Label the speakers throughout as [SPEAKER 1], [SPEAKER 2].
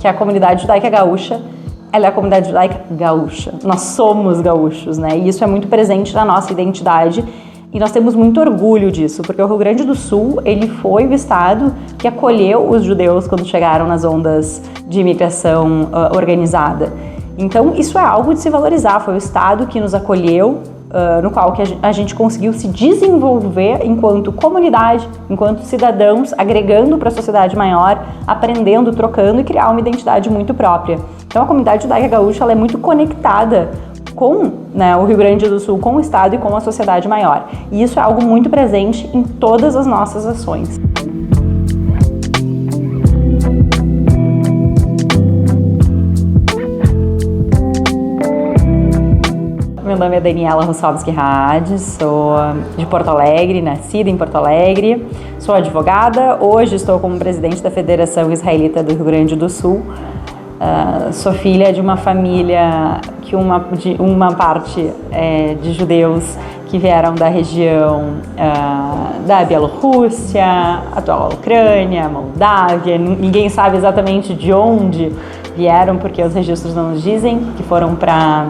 [SPEAKER 1] que a comunidade judaica gaúcha, ela é a comunidade judaica gaúcha. Nós somos gaúchos, né? E isso é muito presente na nossa identidade. E nós temos muito orgulho disso, porque o Rio Grande do Sul, ele foi o estado que acolheu os judeus quando chegaram nas ondas de imigração organizada. Então, isso é algo de se valorizar. Foi o estado que nos acolheu, no qual que a gente conseguiu se desenvolver enquanto comunidade, enquanto cidadãos, agregando para a sociedade maior, aprendendo, trocando e criar uma identidade muito própria. Então, a comunidade judaica gaúcha, ela é muito conectada com, né, o Rio Grande do Sul, com o estado e com a sociedade maior. E isso é algo muito presente em todas as nossas ações. Meu nome é Daniela Rossovski Hades, sou de Porto Alegre, nascida em Porto Alegre, sou advogada, hoje estou como presidente da Federação Israelita do Rio Grande do Sul. Sou filha de uma família que uma parte é de judeus que vieram da região da Bielorrússia, atual Ucrânia, Moldávia. Ninguém sabe exatamente de onde vieram, porque os registros não nos dizem, que foram para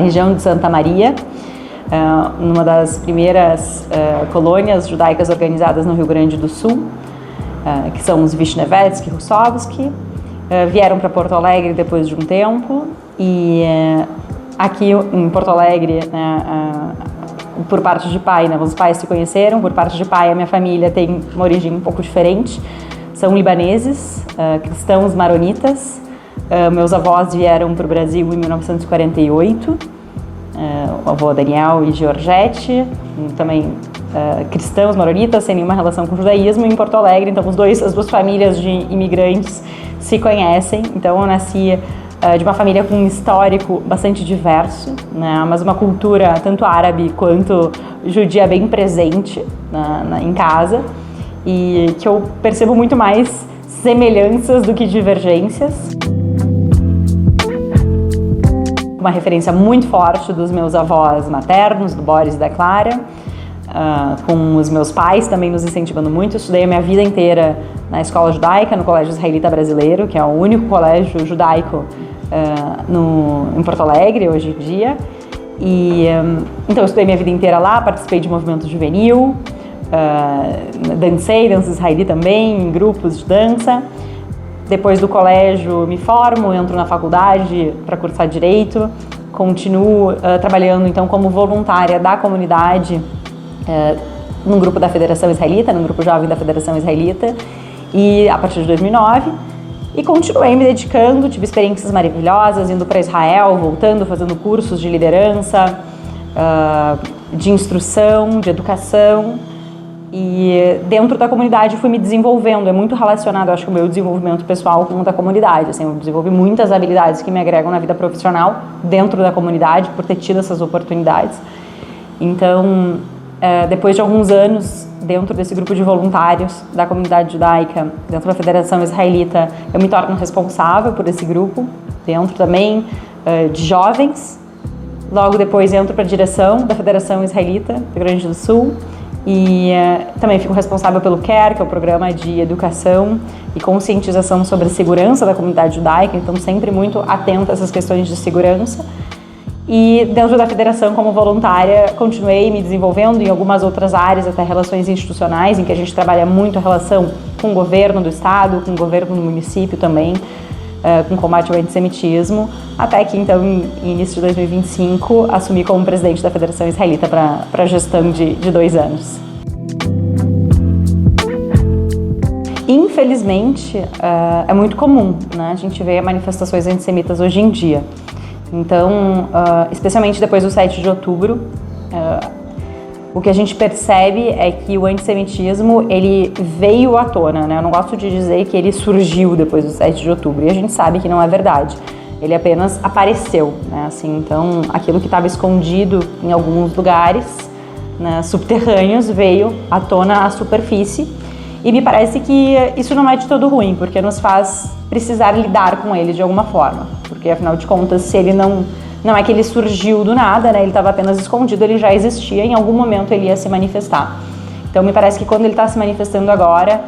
[SPEAKER 1] região de Santa Maria, numa das primeiras colônias judaicas organizadas no Rio Grande do Sul, que são os Vishnevetsky, Russovsky. Vieram para Porto Alegre depois de um tempo e aqui em Porto Alegre, por parte de pai, né, os pais se conheceram, por parte de pai a minha família tem uma origem um pouco diferente, são libaneses, cristãos maronitas. Meus avós vieram para o Brasil em 1948, o avô Daniel e Georgette, também cristãos maronitas, sem nenhuma relação com o judaísmo, em Porto Alegre. Então as duas famílias de imigrantes se conhecem. Então eu nasci de uma família com um histórico bastante diverso, né, mas uma cultura tanto árabe quanto judia bem presente em casa, e que eu percebo muito mais semelhanças do que divergências. Uma referência muito forte dos meus avós maternos, do Boris e da Clara, com os meus pais também nos incentivando muito. Eu estudei a minha vida inteira na escola judaica, no Colégio Israelita Brasileiro, que é o único colégio judaico em Porto Alegre hoje em dia. Então eu estudei minha vida inteira lá, participei de movimento juvenil, dancei, dança israelita também, em grupos de dança. Depois do colégio me formo, entro na faculdade para cursar Direito, continuo trabalhando então como voluntária da comunidade num grupo da Federação Israelita, num grupo jovem da Federação Israelita, e a partir de 2009, e continuei me dedicando, tive experiências maravilhosas, indo para Israel, voltando, fazendo cursos de liderança, de instrução, de educação. E dentro da comunidade fui me desenvolvendo, é muito relacionado, acho que o meu desenvolvimento pessoal com o da comunidade, assim, eu desenvolvi muitas habilidades que me agregam na vida profissional dentro da comunidade, por ter tido essas oportunidades. Então, depois de alguns anos dentro desse grupo de voluntários da comunidade judaica, dentro da Federação Israelita, eu me torno responsável por esse grupo, dentro também de jovens. Logo depois entro para a direção da Federação Israelita do Rio Grande do Sul, e também fico responsável pelo CARE, que é o Programa de Educação e Conscientização sobre a Segurança da Comunidade Judaica, então sempre muito atenta a essas questões de segurança. E dentro da federação, como voluntária, continuei me desenvolvendo em algumas outras áreas, até relações institucionais, em que a gente trabalha muito a relação com o governo do estado, com o governo do município também, com combate ao antissemitismo, até que então, em início de 2025, assumi como presidente da Federação Israelita para a gestão de 2 anos. Infelizmente, é muito comum, né, a gente ver manifestações antissemitas hoje em dia. Então, especialmente depois do 7 de outubro, o que a gente percebe é que o antissemitismo, ele veio à tona, né? Eu não gosto de dizer que ele surgiu depois do 7 de outubro, e a gente sabe que não é verdade. Ele apenas apareceu, né? Assim, então, aquilo que estava escondido em alguns lugares, né, subterrâneos, veio à tona à superfície. E me parece que isso não é de todo ruim, porque nos faz precisar lidar com ele de alguma forma. Porque, afinal de contas, se ele não é que ele surgiu do nada, né? Ele estava apenas escondido, ele já existia, em algum momento ele ia se manifestar. Então me parece que quando ele está se manifestando agora,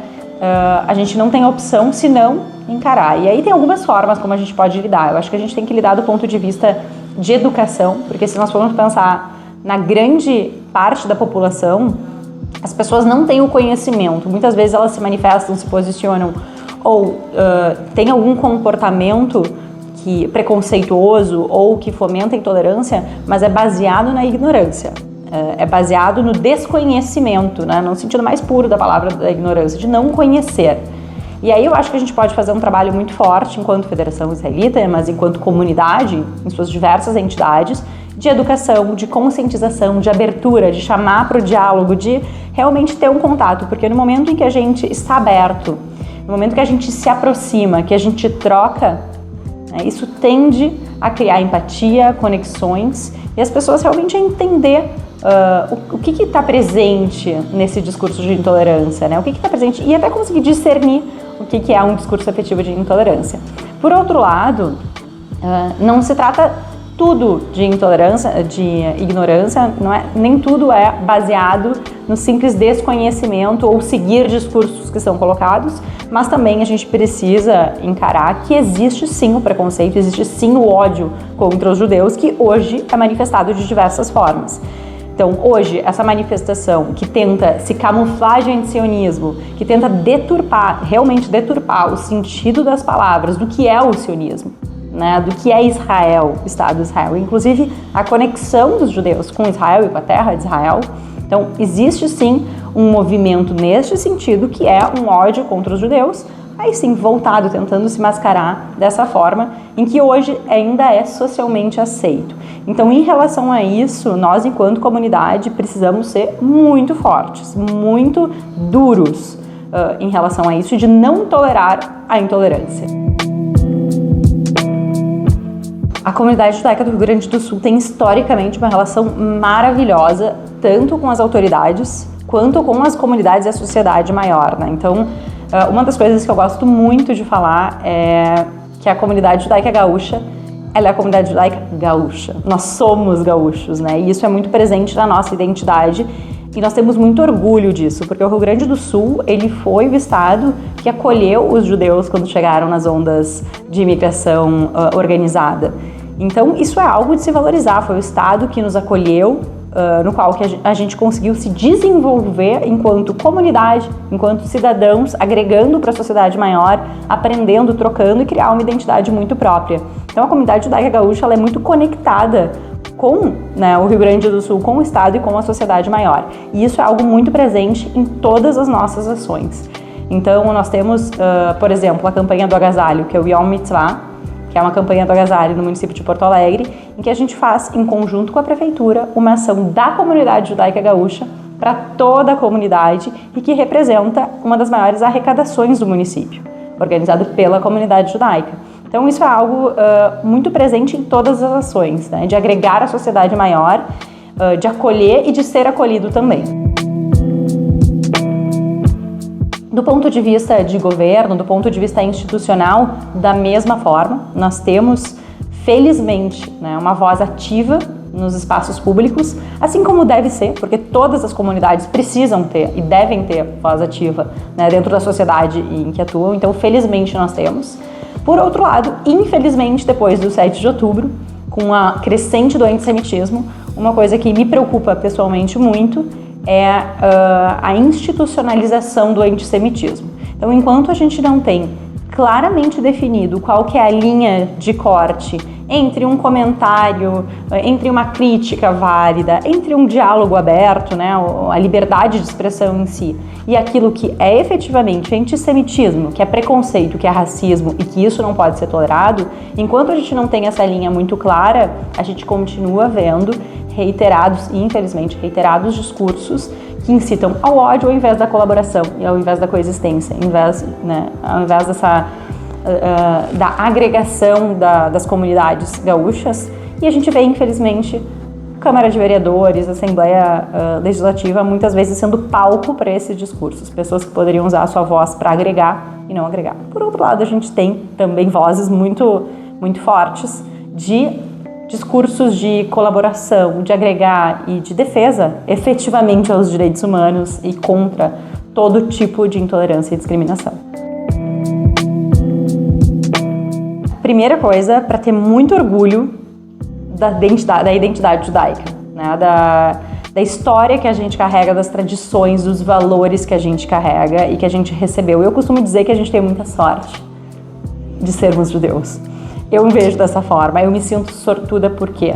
[SPEAKER 1] a gente não tem opção senão encarar. E aí tem algumas formas como a gente pode lidar. Eu acho que a gente tem que lidar do ponto de vista de educação, porque se nós formos pensar na grande parte da população, as pessoas não têm o conhecimento. Muitas vezes elas se manifestam, se posicionam ou têm algum comportamento preconceituoso ou que fomenta a intolerância, mas é baseado na ignorância. É baseado no desconhecimento, né? No sentido mais puro da palavra da ignorância, de não conhecer. E aí eu acho que a gente pode fazer um trabalho muito forte enquanto Federação Israelita, mas enquanto comunidade, em suas diversas entidades, de educação, de conscientização, de abertura, de chamar para o diálogo, de realmente ter um contato, porque no momento em que a gente está aberto, no momento que a gente se aproxima, que a gente troca, né, isso tende a criar empatia, conexões e as pessoas realmente a entender o que está presente nesse discurso de intolerância, né? O que está presente e até conseguir discernir o que é um discurso afetivo de intolerância. Por outro lado, não se trata tudo de intolerância, de ignorância, não é, nem tudo é baseado no simples desconhecimento ou seguir discursos que são colocados, mas também a gente precisa encarar que existe sim o preconceito, existe sim o ódio contra os judeus, que hoje é manifestado de diversas formas. Então, hoje, essa manifestação que tenta se camuflar de antisionismo, que tenta realmente deturpar o sentido das palavras do que é o sionismo, né, do que é Israel, o Estado de Israel, inclusive a conexão dos judeus com Israel e com a terra de Israel. Então, existe sim um movimento neste sentido que é um ódio contra os judeus, aí sim, voltado, tentando se mascarar dessa forma, em que hoje ainda é socialmente aceito. Então, em relação a isso, nós, enquanto comunidade, precisamos ser muito fortes, muito duros em relação a isso, de não tolerar a intolerância. A comunidade judaica do Rio Grande do Sul tem historicamente uma relação maravilhosa, tanto com as autoridades, quanto com as comunidades e a sociedade maior, né? Então, uma das coisas que eu gosto muito de falar é que a comunidade judaica gaúcha, ela é a comunidade judaica gaúcha. Nós somos gaúchos, né? E isso é muito presente na nossa identidade e nós temos muito orgulho disso, porque o Rio Grande do Sul, ele foi o estado que acolheu os judeus quando chegaram nas ondas de imigração organizada. Então, isso é algo de se valorizar. Foi o estado que nos acolheu, no qual que a gente conseguiu se desenvolver enquanto comunidade, enquanto cidadãos, agregando para a sociedade maior, aprendendo, trocando e criar uma identidade muito própria. Então a comunidade judaica gaúcha ela é muito conectada com, né, o Rio Grande do Sul, com o estado e com a sociedade maior. E isso é algo muito presente em todas as nossas ações. Então nós temos, por exemplo, a campanha do agasalho, que é o Yom Mitzvah, que é uma campanha do agasalho no município de Porto Alegre, em que a gente faz, em conjunto com a prefeitura, uma ação da comunidade judaica gaúcha para toda a comunidade e que representa uma das maiores arrecadações do município, organizado pela comunidade judaica. Então isso é algo muito presente em todas as ações, né? De agregar a sociedade maior, de acolher e de ser acolhido também. Do ponto de vista de governo, do ponto de vista institucional, da mesma forma, nós temos, felizmente, né, uma voz ativa nos espaços públicos, assim como deve ser, porque todas as comunidades precisam ter e devem ter voz ativa, né, dentro da sociedade em que atuam, então felizmente nós temos. Por outro lado, infelizmente, depois do 7 de outubro, com a crescente do antissemitismo, uma coisa que me preocupa pessoalmente muito é a institucionalização do antissemitismo. Então, enquanto a gente não tem claramente definido qual que é a linha de corte entre um comentário, entre uma crítica válida, entre um diálogo aberto, né, a liberdade de expressão em si, e aquilo que é efetivamente antissemitismo, que é preconceito, que é racismo e que isso não pode ser tolerado, enquanto a gente não tem essa linha muito clara, a gente continua vendo reiterados, e infelizmente reiterados discursos que incitam ao ódio ao invés da colaboração e ao invés da coexistência, ao invés dessa da agregação das comunidades gaúchas. E a gente vê, infelizmente, Câmara de Vereadores, Assembleia Legislativa, muitas vezes sendo palco para esses discursos, pessoas que poderiam usar a sua voz para agregar e não agregar. Por outro lado, a gente tem também vozes muito, muito fortes de discursos de colaboração, de agregar e de defesa efetivamente aos direitos humanos e contra todo tipo de intolerância e discriminação. Primeira coisa, para ter muito orgulho da identidade judaica, né? Da história que a gente carrega, das tradições, dos valores que a gente carrega e que a gente recebeu. Eu costumo dizer que a gente tem muita sorte de sermos judeus. Eu me vejo dessa forma, eu me sinto sortuda por quê?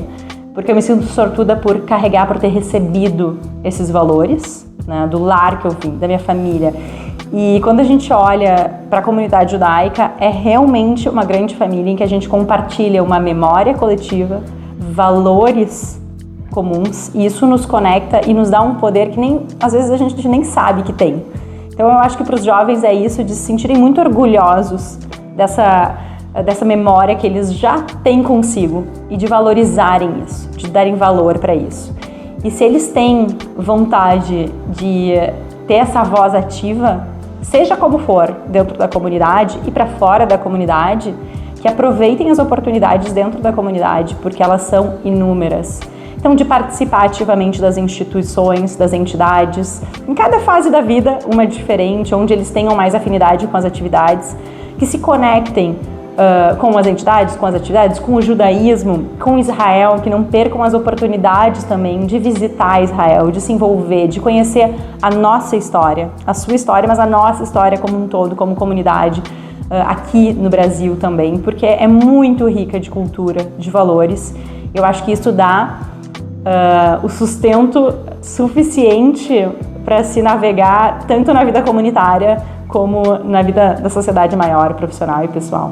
[SPEAKER 1] Porque eu me sinto sortuda por carregar, por ter recebido esses valores, né, do lar que eu vim, da minha família. E quando a gente olha para a comunidade judaica, é realmente uma grande família em que a gente compartilha uma memória coletiva, valores comuns, e isso nos conecta e nos dá um poder que às vezes a gente nem sabe que tem. Então eu acho que para os jovens é isso, de se sentirem muito orgulhosos dessa memória que eles já têm consigo e de valorizarem isso, de darem valor para isso. E se eles têm vontade de ter essa voz ativa, seja como for, dentro da comunidade e para fora da comunidade, que aproveitem as oportunidades dentro da comunidade, porque elas são inúmeras. Então, de participar ativamente das instituições, das entidades, em cada fase da vida, uma diferente, onde eles tenham mais afinidade com as atividades, que se conectem com as entidades, com as atividades, com o judaísmo, com Israel, que não percam as oportunidades também de visitar Israel, de se envolver, de conhecer a nossa história, a sua história, mas a nossa história como um todo, como comunidade, aqui no Brasil também, porque é muito rica de cultura, de valores. Eu acho que isso dá o sustento suficiente para se navegar tanto na vida comunitária como na vida da sociedade maior, profissional e pessoal.